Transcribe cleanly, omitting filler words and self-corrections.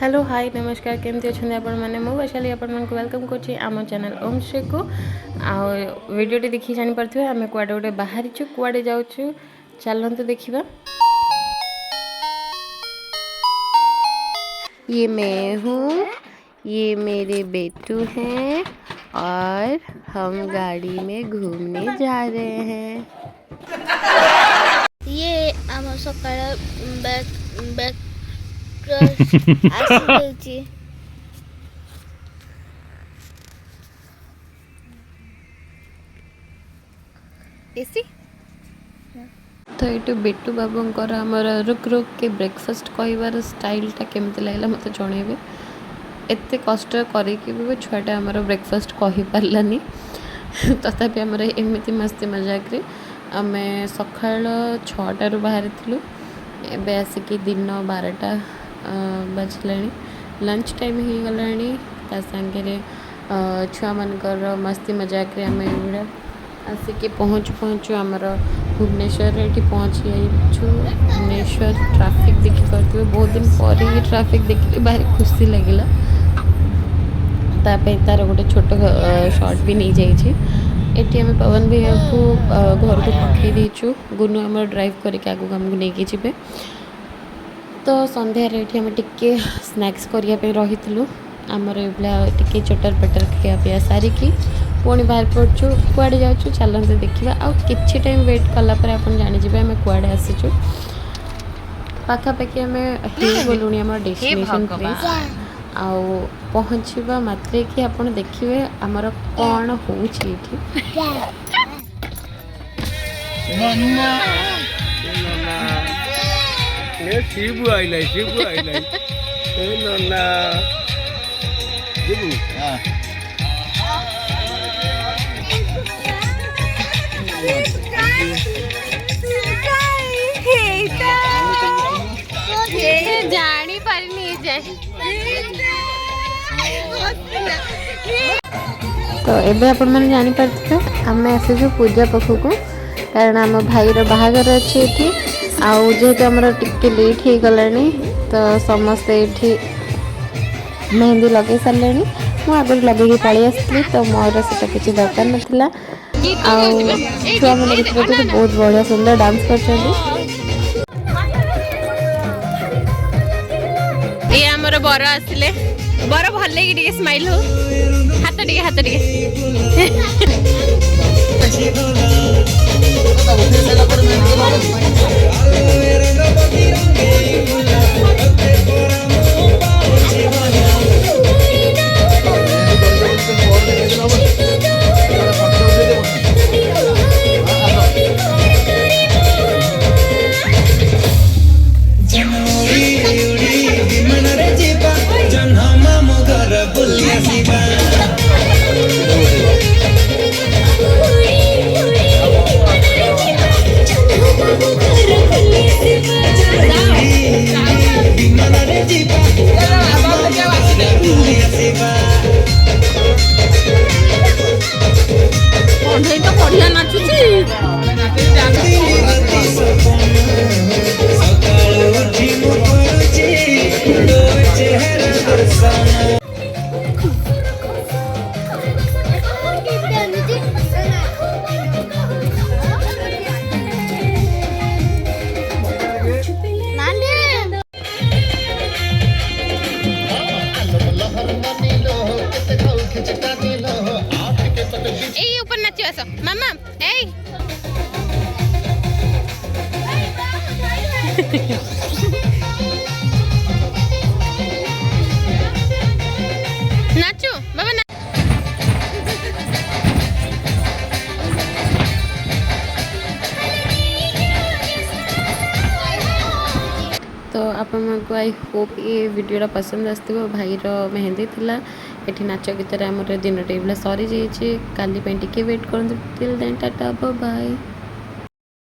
Hello hi नमस्कार केमती अच्छे आपण मैंने मु वैशाली आपण वेलकम करुँची आम चैनल ओम श्री को वीडियो देखी जानी पारे आम कुआडे गोटे बाहरी कुआडे जाऊँ चलते देखा। ये मैं हूँ, ये मेरे बेटू हैं और हम गाड़ी में घूमने जा रहे हैं। ये आम सकाळ बैक एसी तो ये बेटू बाबूंकर आमर रुक रुक के ब्रेकफास्ट कहबार स्टाइलटा केमती लगला मत जनइबे। एत कष्ट करके भी छुआटा आमर ब्रेकफास्ट कहि पारलानी तथापि आमर एमती मस्ती मजाक रे आमे सकाळ 6टारू बाहर थिलु एबे आसिक दिन 12टा बजला। लंच टाइम हो गलानी ता संगे छुआ मानकर मस्ती मजाक रे आमे एगुड़ा आसिक पहुँचु आमर भुवनेश्वर ये पहुँची जाइछु। भुवनेश्वर ट्रैफिक देखी पारे बहुत दिन पर ही ट्रैफिक देखिए भारी खुशी लगिला। तार गोटे छोट शॉर्ट भी नहीं जाइए। एटी आम पवन भैया को घर को पठे देचु। गुनु आम ड्राइव करके आगू आमको लेकिन जी। तो संध्यार ये आम टिके स्नैक्स करने रही आमर ये टे चटर पटर खिया पिया सारिकी पुणी बाहर पड़चु कुआडे जाऊँ चलते देखा। आ कि टाइम वेट कलापर आप जानीजे आम कुआडे आसीचु पाखापाखि आम गलु आम डेस्टिनेशन प्लेस आउ पहुँचवा मात्रे कि आप देखिए आमर कौन हो शिबू आइला नन्ना शिबू जानी पारिनी तो एबे आपण मैंने जानी पारथिबे आम आसीजु पूजा पाखक कारण आम भाईर बाहागर अच्छी ये आउ जेहेतु आमर टिके लेट हो गलानी तो समस्ते ये मेहंदी लगे सारे मुझे आगे लगे पलि आसती तो मोर से किसी दरकार नाला। छुआ मैंने देखिए तो बहुत बढ़िया सुंदर डांस कर बर आसिले बर भल टे स्माइल हो हाथ टे ऊपर नाचो आस मामा ए नाचो बाबा ना। तो आपको आई होप ये वीडियोटा पसंद आसो। भाईर मेहंदी थिला ये नाच गीत आमर दिन टेबल सरी जाइए काली टिके वेट कर टाटा बाय बाय।